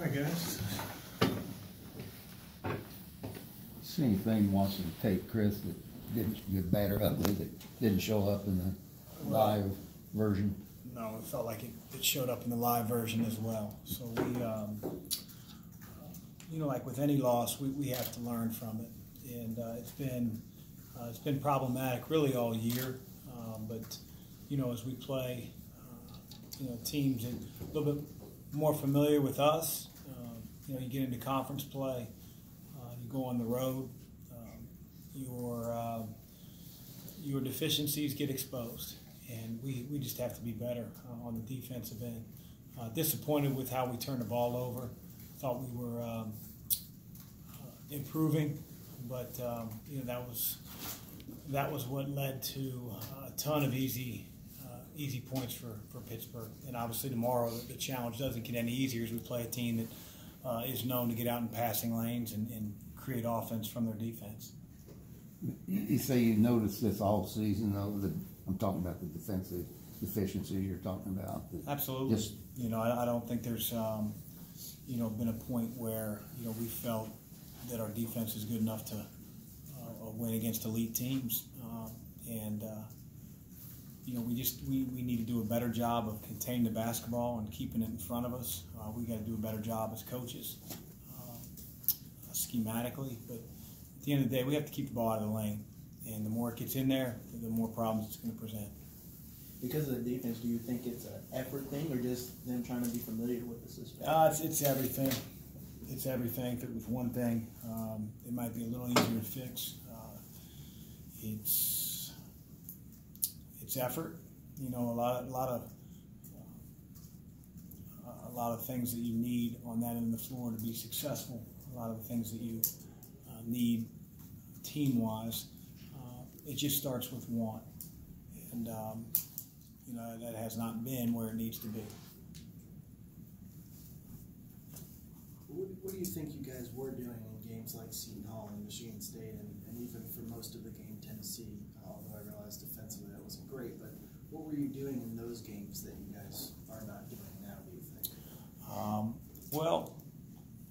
Hi, guys. See anything watching the tape, Chris, that didn't, good, bad, or ugly, that didn't show up in the live version? No, it felt like it showed up in the live version as well. So we, like with any loss, we have to learn from it, and it's been problematic really all year. But as we play, teams that are a little bit more familiar with us, you get into conference play, you go on the road, your deficiencies get exposed. And we just have to be better on the defensive end. Disappointed with how we turned the ball over. Thought we were improving, but that was what led to a ton of easy points for Pittsburgh. And obviously tomorrow the challenge doesn't get any easier as we play a team that is known to get out in passing lanes and create offense from their defense. You say you noticed this all season, though. I'm talking about the defensive deficiencies you're talking about. Absolutely. I don't think there's been a point where we felt that our defense is good enough to win against elite teams, we need to do a better job of containing the basketball and keeping it in front of us. We got to do a better job as coaches, schematically, but at the end of the day, we have to keep the ball out of the lane. And the more it gets in there, the more problems it's going to present. Because of the defense, do you think it's an effort thing or just them trying to be familiar with the system? It's everything. It's everything. If it was one thing, it might be a little easier to fix. It's effort. A lot of things that you need on that end of the floor to be successful. A lot of the things that you need team-wise. It just starts with want, and that has not been where it needs to be. What do you think you guys were doing in games like Seton Hall and Michigan State, and even for most of the game Tennessee? Although I realized defensively that wasn't great, but what were you doing in those games that you guys are not doing now? Do you think? Well,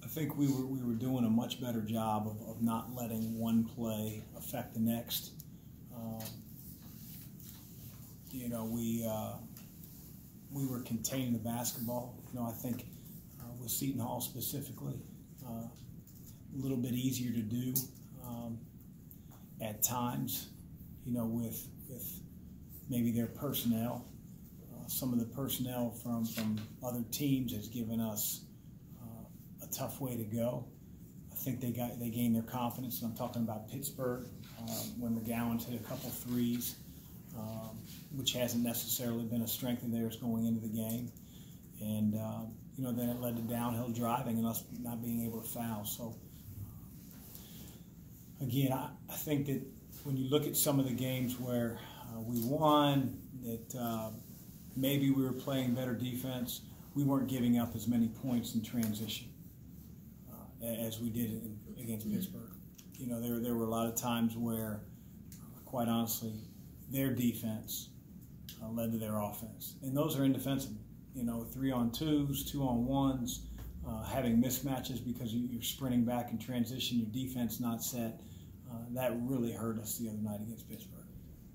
I think we were doing a much better job of not letting one play affect the next. We were containing the basketball. I think with Seton Hall specifically, a little bit easier to do at times. With maybe their personnel. Some of the personnel from other teams has given us a tough way to go. I think they gained their confidence, and I'm talking about Pittsburgh when McGowan's hit a couple threes, which hasn't necessarily been a strength of theirs going into the game, and then it led to downhill driving and us not being able to foul. So again, I think that when you look at some of the games where we won, that maybe we were playing better defense, we weren't giving up as many points in transition as we did against Pittsburgh. There were a lot of times where, quite honestly, their defense led to their offense. And those are indefensible. 3-on-2s, 2-on-1s, having mismatches because you're sprinting back in transition, your defense not set. That really hurt us the other night against Pittsburgh.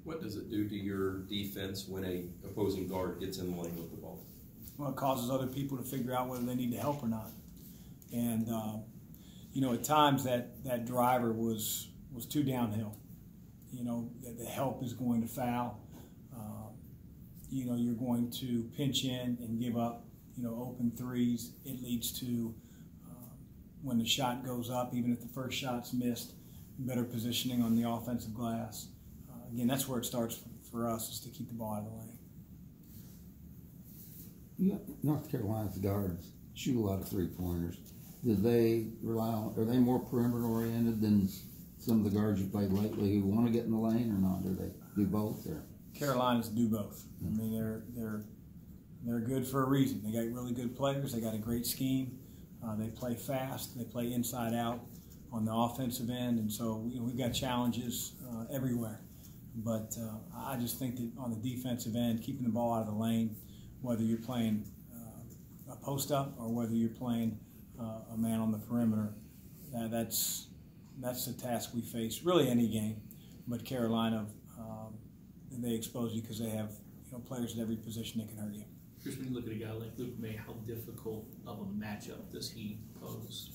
What does it do to your defense when a opposing guard gets in the lane with the ball? Well, it causes other people to figure out whether they need to help or not. And, at times that driver was too downhill. The help is going to foul. You're going to pinch in and give up, open threes. It leads to, when the shot goes up, even if the first shot's missed, better positioning on the offensive glass. Again, that's where it starts for us, is to keep the ball out of the lane. North Carolina's guards shoot a lot of three-pointers. Do they rely on? Are they more perimeter-oriented than some of the guards you played lately who want to get in the lane, or not? Do they do both? Or? Carolinas do both. I mean, they're good for a reason. They got really good players. They got a great scheme. They play fast. They play inside out on the offensive end, and so we've got challenges everywhere. But I just think that on the defensive end, keeping the ball out of the lane, whether you're playing a post-up or whether you're playing a man on the perimeter. That's the task we face, really any game. But Carolina, they expose you because they have players at every position that can hurt you. Chris, when you look at a guy like Luke May, how difficult of a matchup does he pose?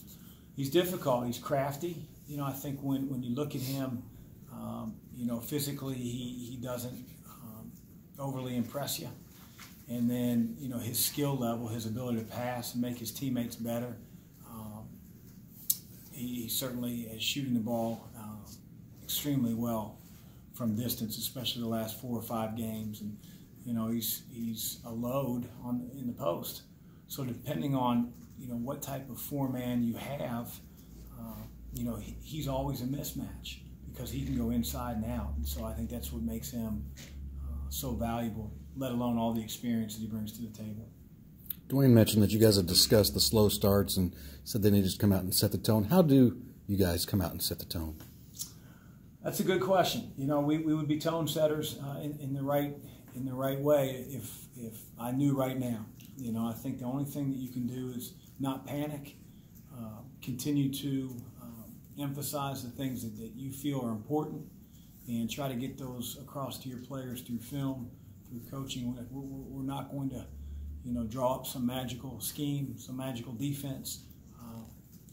He's difficult. He's crafty. I think when you look at him, physically he doesn't overly impress you. And then, his skill level, his ability to pass and make his teammates better. He certainly is shooting the ball extremely well from distance, especially the last 4 or 5 games. And, he's a load in the post. So depending on, what type of 4-man you have, he's always a mismatch because he can go inside and out. And so I think that's what makes him so valuable, let alone all the experience that he brings to the table. Dwayne mentioned that you guys have discussed the slow starts and said they need to come out and set the tone. How do you guys come out and set the tone? That's a good question. We would be tone setters in the right way if I knew right now. I think the only thing that you can do is not panic, continue to emphasize the things that you feel are important, and try to get those across to your players through film, through coaching. We're not going to, draw up some magical scheme, some magical defense.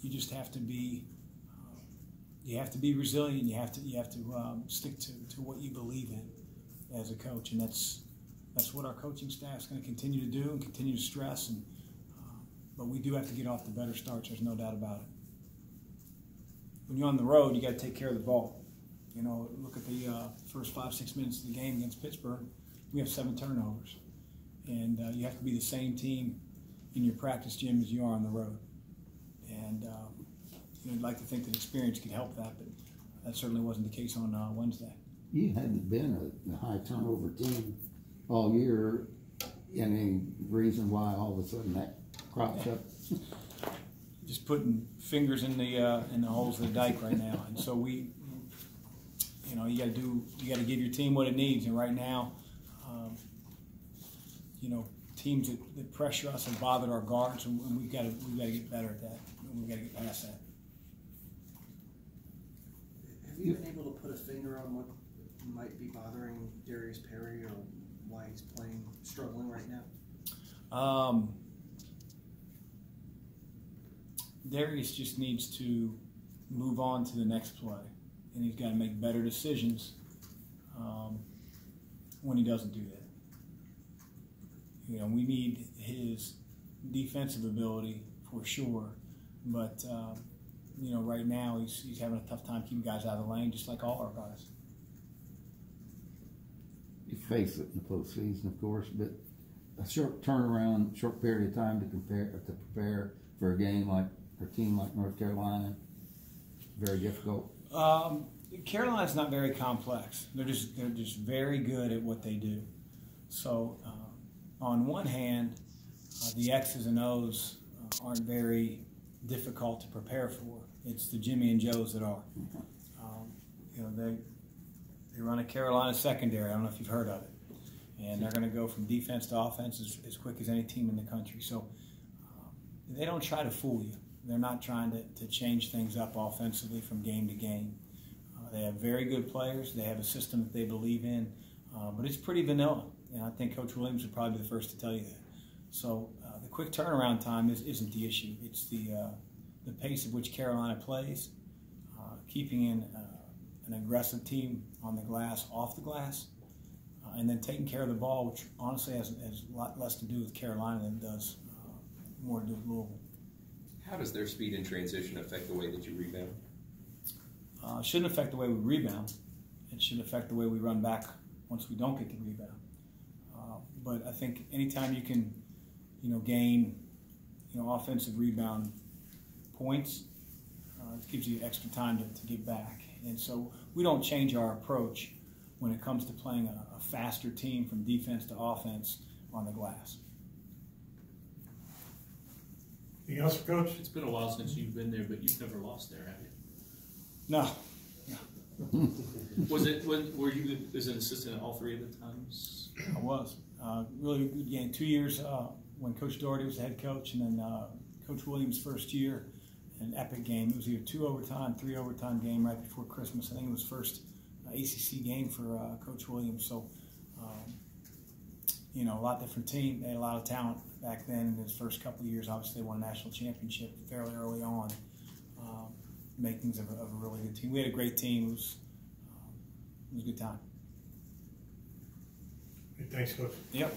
You just have to be, resilient. You have to stick to what you believe in as a coach, and that's what our coaching staff is going to continue to do and continue to stress. And but we do have to get off the better starts. There's no doubt about it. When you're on the road, you got to take care of the ball. Look at the first 5-6 minutes of the game against Pittsburgh. We have 7 turnovers, and you have to be the same team in your practice gym as you are on the road. And I'd like to think that experience could help that, but that certainly wasn't the case on Wednesday. You hadn't been a high turnover team all year. Any reason why all of a sudden that crops up? Just putting fingers in the holes of the dike right now, and so you got to give your team what it needs. And right now, teams that pressure us have bothered our guards, and we've got to get better at that. And we've got to get past that. Have you been able to put a finger on what might be bothering Darius Perry or why he's struggling right now? Darius just needs to move on to the next play, and he's got to make better decisions when he doesn't do that. We need his defensive ability for sure, but right now he's having a tough time keeping guys out of the lane, just like all our guys. You face it in the postseason, of course, but a short turnaround, short period of time to prepare for a game like a team like North Carolina, very difficult. Carolina's not very complex. They're just very good at what they do. So on one hand, the X's and O's aren't very difficult to prepare for. It's the Jimmy and Joes that are. They run a Carolina secondary. I don't know if you've heard of it. And they're going to go from defense to offense as quick as any team in the country. So they don't try to fool you. They're not trying to change things up offensively from game to game. They have very good players. They have a system that they believe in. But it's pretty vanilla. And I think Coach Williams would probably be the first to tell you that. So the quick turnaround time isn't the issue. It's the pace at which Carolina plays, keeping in an aggressive team on the glass, off the glass, and then taking care of the ball, which honestly has a lot less to do with Carolina than it does more to do with Louisville. How does their speed in transition affect the way that you rebound? It shouldn't affect the way we rebound. It should affect the way we run back once we don't get the rebound. But I think anytime you can, gain, offensive rebound points, it gives you extra time to get back. And so we don't change our approach when it comes to playing a faster team from defense to offense on the glass. Anything else, Coach? It's been a while since you've been there, but you've never lost there, have you? No. Were you as an assistant at all 3 of the times? I was. Really good game. 2 years when Coach Doherty was the head coach, and then Coach Williams' first year, an epic game. It was either 2 overtime, 3 overtime game right before Christmas. I think it was first ACC game for Coach Williams. So, you know, a lot different team. They had a lot of talent back then in his first couple of years. Obviously, they won a national championship fairly early on. Makings of a really good team. We had a great team. It was a good time. Thanks, Coach. Yep.